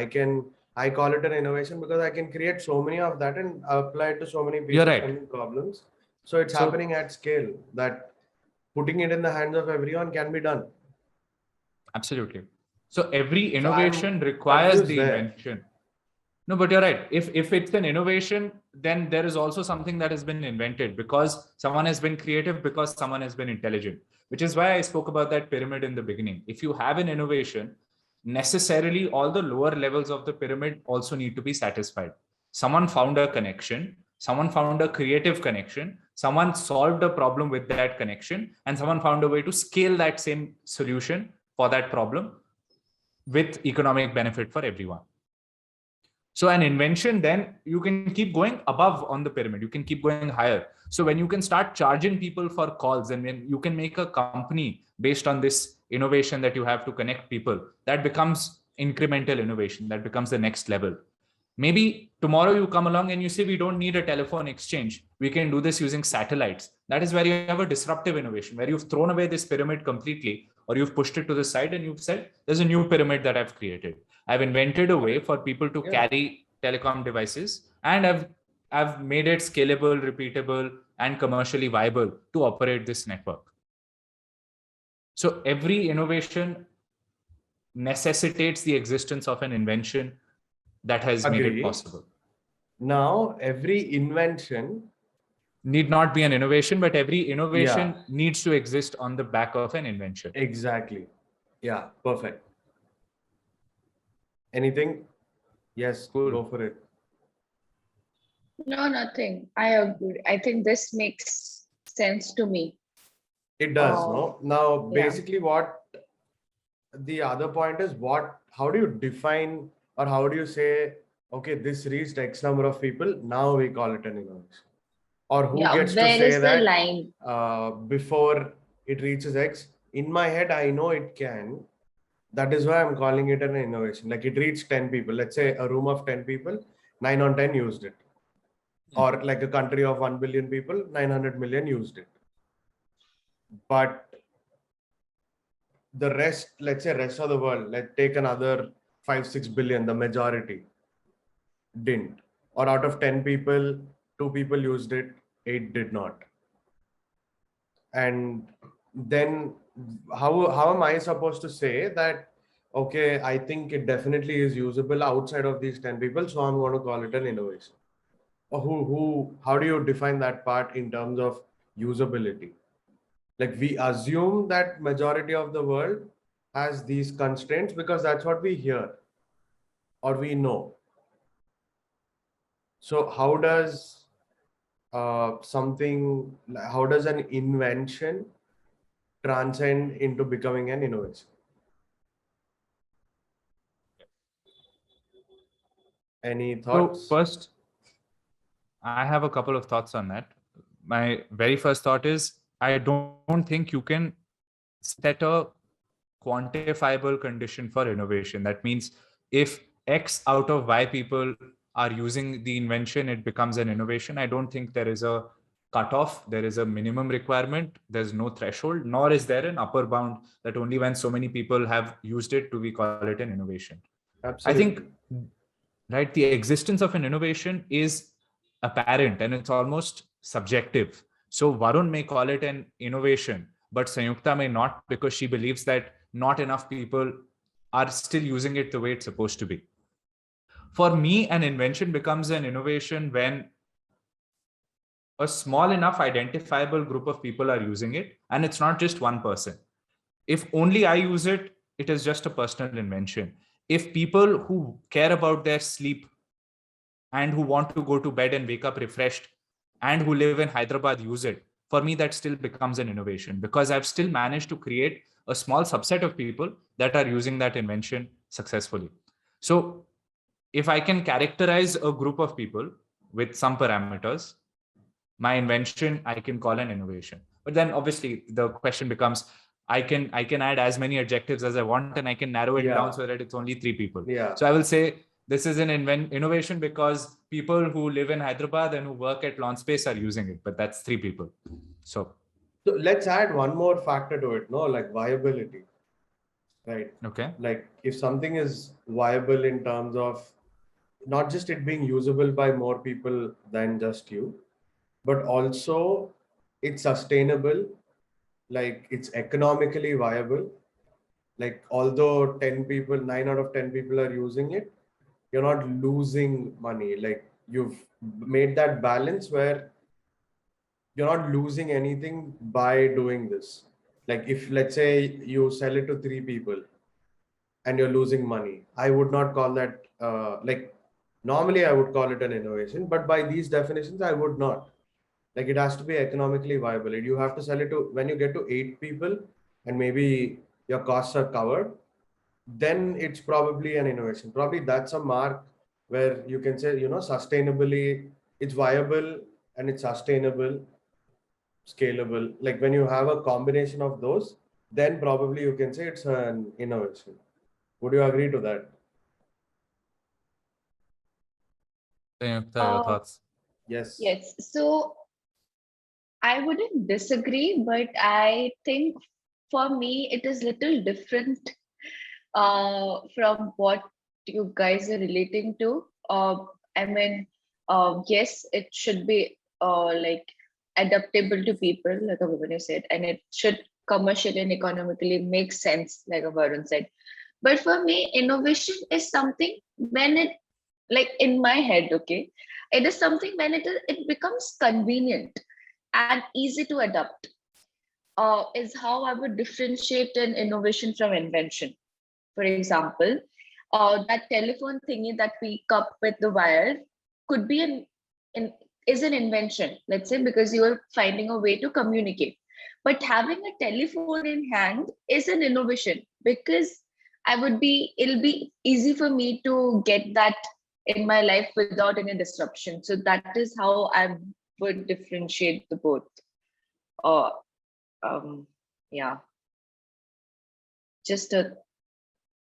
I call it an innovation because I can create so many of that and apply it to so many You're people, so right. many problems. So it's So happening at scale that putting it in the hands of everyone can be done. absolutely. So every So I'm innovation requires confused the there. invention. No, but you're right. If it's an innovation, then there is also something that has been invented because someone has been creative, because someone has been intelligent, which is why I spoke about that pyramid in the beginning. If you have an innovation, necessarily all the lower levels of the pyramid also need to be satisfied. Someone found a connection, someone found a creative connection, someone solved a problem with that connection, and someone found a way to scale that same solution for that problem with economic benefit for everyone. So an invention, then you can keep going above on the pyramid. You can keep going higher. So when you can start charging people for calls and when you can make a company based on this innovation that you have to connect people, that becomes incremental innovation. That becomes the next level. Maybe tomorrow you come along and you say, we don't need a telephone exchange. We can do this using satellites. That is where you have a disruptive innovation, where you've thrown away this pyramid completely, or you've pushed it to the side and you've said, there's a new pyramid that I've created. I've invented a way for people to carry telecom devices, and I've made it scalable, repeatable, and commercially viable to operate this network. So every innovation necessitates the existence of an invention that has made it possible. Now, every invention need not be an innovation, but every innovation needs to exist on the back of an invention. Exactly. Yeah, perfect. Anything? Yes, Cool. go for it. No, nothing. I agree. I think this makes sense to me. It does, no? Now, basically what the other point is, how do you define or how do you say, okay, this reached X number of people, now we call it an innovation? Or who gets to where say is the that line? before it reaches X? In my head, I know it can. That is why I'm calling it an innovation. Like it reached 10 people. Let's say a room of 10 people, 9 on 10 used it. Or like a country of 1 billion people, 900 million used it. but the rest, let's say rest of the world, let's take another 5-6 billion, the majority didn't. Or out of 10 people, 2 people used it, 8 did not. And then how am I supposed to say that, okay, I think it definitely is usable outside of these 10 people, so I'm going to call it an innovation? Or how do you define that part in terms of usability? Like, we assume that majority of the world has these constraints because that's what we hear or we know. So how does how does an invention transcend into becoming an innovation? Any So thoughts? first, I have a couple of thoughts on that. My very first thought is I don't think you can set a quantifiable condition for innovation. That means if X out of Y people are using the invention, it becomes an innovation. I don't think there is a cutoff. There is a minimum requirement. There's no threshold, nor is there an upper bound that only when so many people have used it do we call it an innovation. Absolutely. I think, right, the existence of an innovation is apparent and it's almost subjective. So Varun may call it an innovation, but Sanyukta may not, because she believes that not enough people are still using it the way it's supposed to be. For me, an invention becomes an innovation when a small enough identifiable group of people are using it, and it's not just one person. If only I use it, it is just a personal invention. If people who care about their sleep and who want to go to bed and wake up refreshed and who live in Hyderabad use it, for me, that still becomes an innovation because I've still managed to create a small subset of people that are using that invention successfully. So if I can characterize a group of people with some parameters, my invention I can call an innovation. But then obviously the question becomes, I can add as many adjectives as I want and I can narrow it down so that it's only 3 people. Yeah. So I will say this is an innovation because people who live in Hyderabad and who work at Launchspace are using it, but that's 3 people. So let's add one more factor to it, no, like viability, right? okay. Like, if something is viable in terms of not just it being usable by more people than just you, but also it's sustainable, like it's economically viable. Like, although 10 people, 9 out of 10 people are using it, you're not losing money. Like, you've made that balance where you're not losing anything by doing this. Like, if let's say you sell it to 3 people and you're losing money, I would not call that like, normally I would call it an innovation, but by these definitions I would not. Like, it has to be economically viable. You have to sell it to, when you get to 8 people and maybe your costs are covered, then it's probably an innovation. Probably that's a mark where you can say, sustainably it's viable and it's sustainable, scalable. Like, when you have a combination of those, then probably you can say it's an innovation. Would you agree to that? Your Uh, thoughts? Yes. yes. So I wouldn't disagree, but I think for me it is little different from what you guys are relating to. I mean, yes, it should be like adaptable to people, like Abhimanyu said, and it should commercially and economically make sense, like Varun said. But for me, innovation is something when it, like in my head, okay, it is something when it becomes convenient and easy to adopt. Is how I would differentiate an innovation from invention. For example, that telephone thingy that we cup with the wire could be is an invention, let's say, because you're finding a way to communicate. But having a telephone in hand is an innovation because it'll be easy for me to get that in my life without any disruption. So that is how I would differentiate the both. Uh, yeah, just a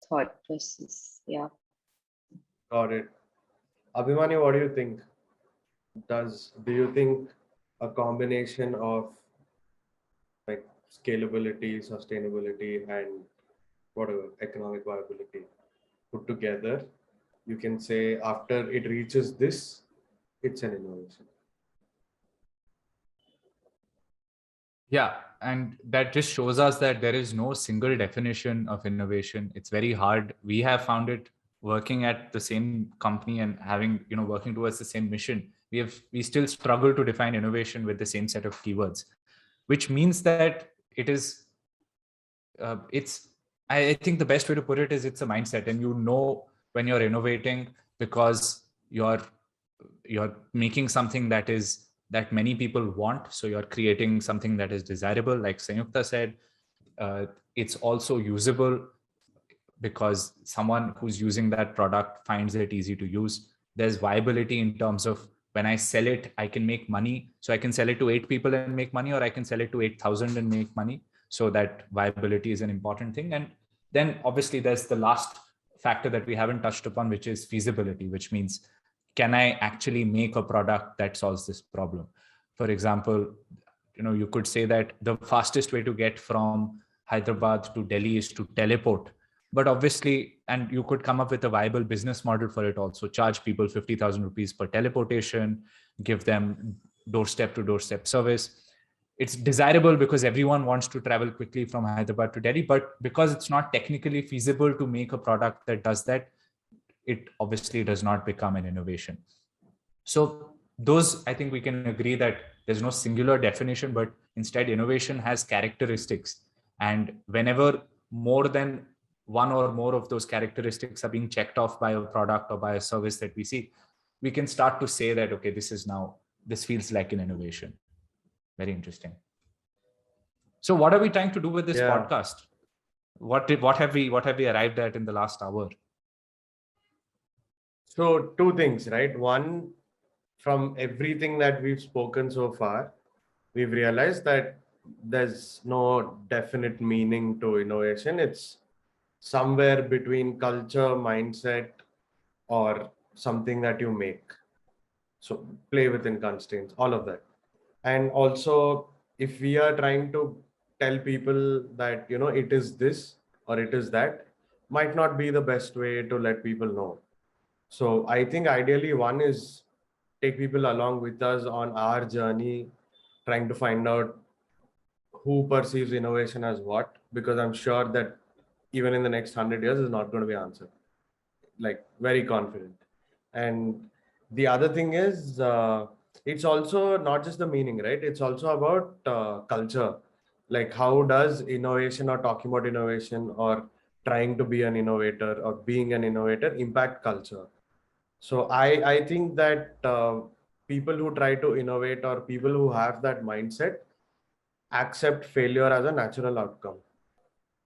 thought process. Yeah. Got it. Abhimanyu, what do you think? Do you think a combination of, like, scalability, sustainability, and whatever economic viability put together, you can say after it reaches this, it's an innovation. Yeah, and that just shows us that there is no single definition of innovation. It's very hard. We have found it working at the same company and having, working towards the same mission. We still struggle to define innovation with the same set of keywords, which means that I think the best way to put it is it's a mindset, and when you're innovating because you're making something that many people want. So you're creating something that is desirable, like Sanyukta said. It's also usable because someone who's using that product finds it easy to use. There's viability in terms of when I sell it, I can make money. So I can sell it to 8 people and make money, or I can sell it to 8,000 and make money. So that viability is an important thing. And then obviously there's the last factor that we haven't touched upon, which is feasibility, which means, can I actually make a product that solves this problem? For example, you could say that the fastest way to get from Hyderabad to Delhi is to teleport. But obviously, and you could come up with a viable business model for it also, charge people 50,000 rupees per teleportation, give them doorstep to doorstep service. It's desirable because everyone wants to travel quickly from Hyderabad to Delhi, but because it's not technically feasible to make a product that does that, it obviously does not become an innovation. So those, I think we can agree that there's no singular definition, but instead innovation has characteristics. And whenever more than one or more of those characteristics are being checked off by a product or by a service that we see, we can start to say that, okay, this feels like an innovation. Very interesting. So what are we trying to do with this podcast? What have we arrived at in the last hour? So two things, right? One, from everything that we've spoken so far, we've realized that there's no definite meaning to innovation. It's somewhere between culture, mindset, or something that you make. So play within constraints, all of that. And also, if we are trying to tell people that, it is this or it is that, might not be the best way to let people know. So I think ideally one is take people along with us on our journey, trying to find out who perceives innovation as what, because I'm sure that even in the next 100 years is not going to be answered. Like, very confident. And the other thing is, it's also not just the meaning, right? It's also about culture. Like, how does innovation or talking about innovation or trying to be an innovator or being an innovator impact culture? So I think that people who try to innovate or people who have that mindset accept failure as a natural outcome.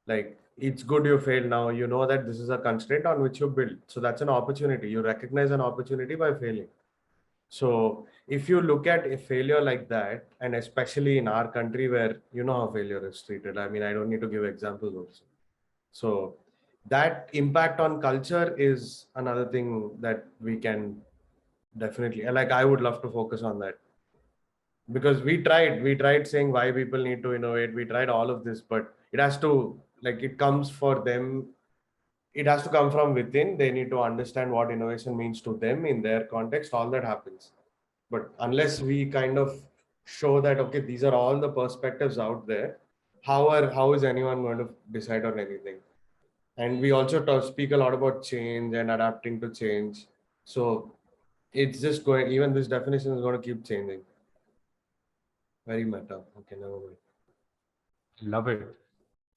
Like, it's good you failed now, you know that this is a constraint on which you build. So that's an opportunity. You recognize an opportunity by failing. So if you look at a failure like that, and especially in our country where you know how failure is treated, I mean, I don't need to give examples also. So that impact on culture is another thing that we can definitely, like, I would love to focus on that, because we tried saying why people need to innovate. We tried all of this, but it has to, like, it comes for them. It has to come from within. They need to understand what innovation means to them in their context. All that happens. But unless we kind of show that, okay, these are all the perspectives out there, how is anyone going to decide on anything? And we also speak a lot about change and adapting to change. So it's just going, even this definition is going to keep changing. Very meta. Okay, never mind. Love it.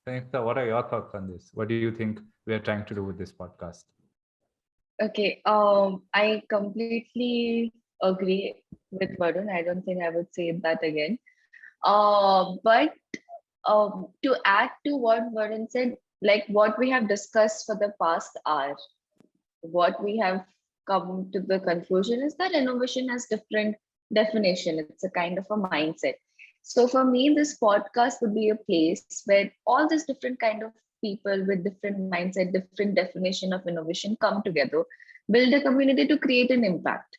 Sangeeta, what are your thoughts on this? What do you think we are trying to do with this podcast? Okay, I completely agree with Varun. I don't think I would say that again. But to add to what Varun said, like what we have discussed for the past hour, what we have come to the conclusion is that innovation has different definition. It's a kind of a mindset. So for me, this podcast would be a place where all these different kind of people with different mindset, different definition of innovation come together, build a community to create an impact.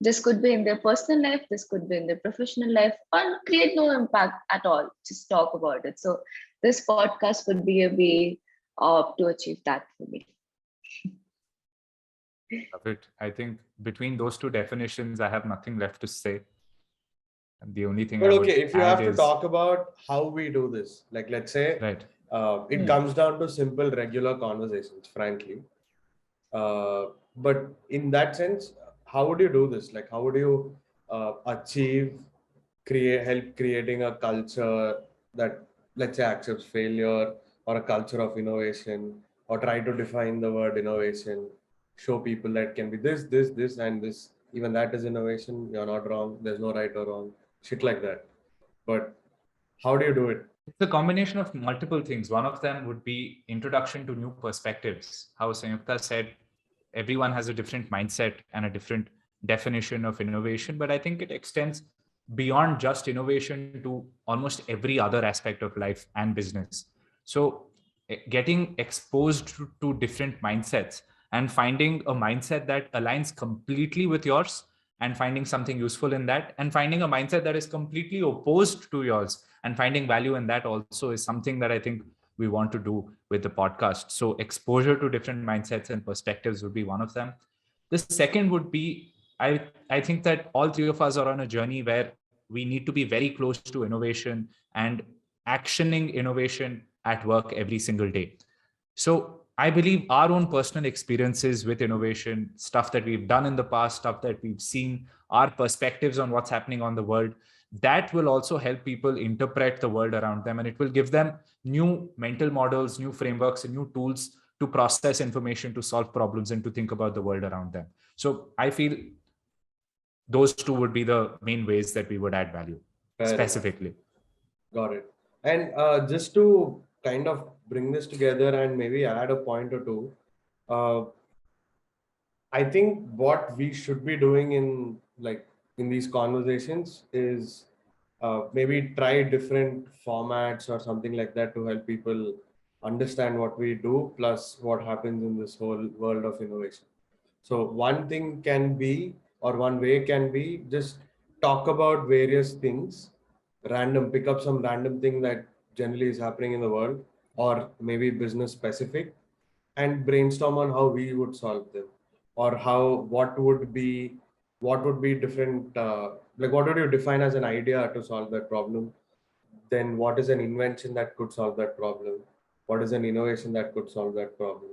This could be in their personal life, this could be in their professional life, or create no impact at all. Just talk about it. So this podcast would be a way to achieve that for me. Love it. I think between those two definitions, I have nothing left to say. And the only thing But I would okay, if you add have to is, talk about how we do this, like let's say right. it comes down to simple, regular conversations, frankly. But in that sense, how would you do this? Like, how would you help creating a culture that, let's say, accepts failure, or a culture of innovation, or try to define the word innovation, show people that can be this, and this. Even that is innovation. You're not wrong. There's no right or wrong. Shit like that. But how do you do it? It's a combination of multiple things. One of them would be introduction to new perspectives. How Sanyukta said, everyone has a different mindset and a different definition of innovation, but I think it extends beyond just innovation to almost every other aspect of life and business. So getting exposed to different mindsets and finding a mindset that aligns completely with yours, and finding something useful in that, and finding a mindset that is completely opposed to yours and finding value in that also is something that I think we want to do with the podcast. So exposure to different mindsets and perspectives would be one of them. The second would be, I think that all three of us are on a journey where we need to be very close to innovation and actioning innovation at work every single day. So I believe our own personal experiences with innovation, stuff that we've done in the past, stuff that we've seen, our perspectives on what's happening on the world, that will also help people interpret the world around them. And it will give them new mental models, new frameworks, and new tools to process information, to solve problems, and to think about the world around them. So I feel those two would be the main ways that we would add value. Fair specifically. enough. Got it. And just to kind of bring this together and maybe add a point or two, I think what we should be doing in these conversations is maybe try different formats or something like that to help people understand what we do plus what happens in this whole world of innovation. So one thing can be, or one way can be, just talk about various things, pick up some random thing that generally is happening in the world, or maybe business specific, and brainstorm on how we would solve them, or what would be different, like what would you define as an idea to solve that problem? Then what is an invention that could solve that problem? What is an innovation that could solve that problem?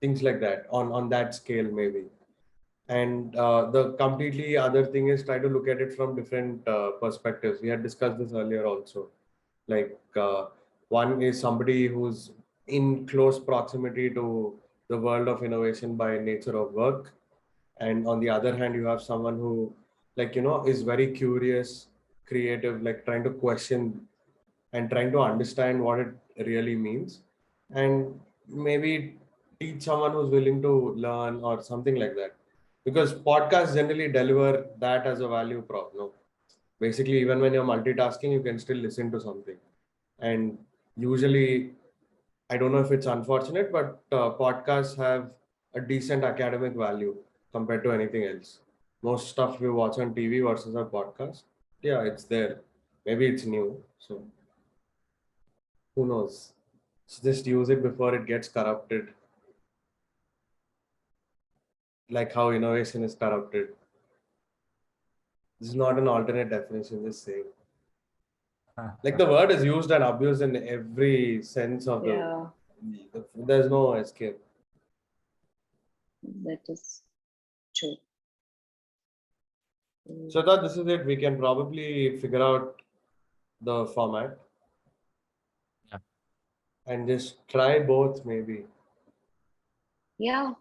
Things like that on that scale maybe. And the completely other thing is try to look at it from different perspectives. We had discussed this earlier also. Like one is somebody who's in close proximity to the world of innovation by nature of work. And on the other hand, you have someone who, is very curious, creative, like trying to question and trying to understand what it really means. And maybe teach someone who's willing to learn or something like that. Because podcasts generally deliver that as a value prop. No, basically, even when you're multitasking, you can still listen to something. And usually, I don't know if it's unfortunate, but podcasts have a decent academic value compared to anything else. Most stuff we watch on TV versus a podcast, yeah, it's there. Maybe it's new. So who knows? Just use it before it gets corrupted. Like how innovation is corrupted. This is not an alternate definition, just saying. Like the word is used and abused in every sense of there's no escape. That is true. So I thought this is it. We can probably figure out the format. Yeah. And just try both maybe. Yeah.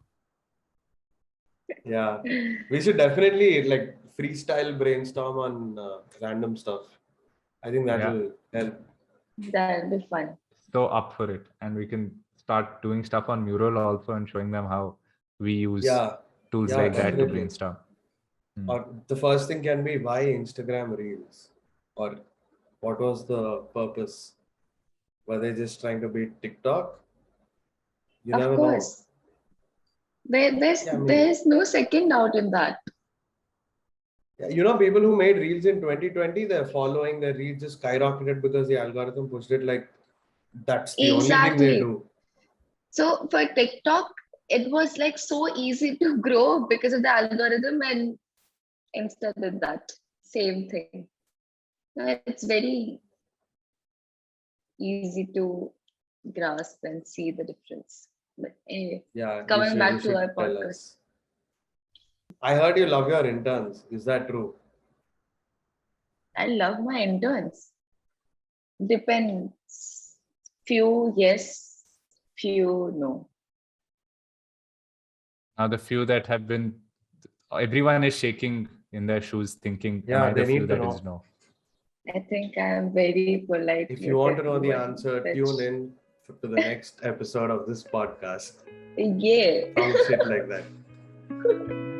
Yeah. We should definitely like freestyle brainstorm on random stuff. I think that will help. That'll be fun. So up for it, and we can start doing stuff on Mural also and showing them how we use tools like that to brainstorm. Or the first thing can be why Instagram Reels, or what was the purpose? Were they just trying to beat TikTok? You never know. There's no second doubt in that. You know, people who made reels in 2020, their following, their reach just skyrocketed because the algorithm pushed it like that's the only thing they Exactly. do. So for TikTok, it was like so easy to grow because of the algorithm, and instead of that, same thing. It's very easy to grasp and see the difference. But anyway, Yeah, coming you back to should our tell podcast. us. I heard you love your interns. Is that true? I love my interns. Depends. Few yes, few no. Now the few that have been, everyone is shaking in their shoes thinking, am Yeah, I the they few need to that is know. no? I think I'm very polite If you with want to know the everyone. answer, But tune in to the next episode of this podcast. yeah. Some shit like that.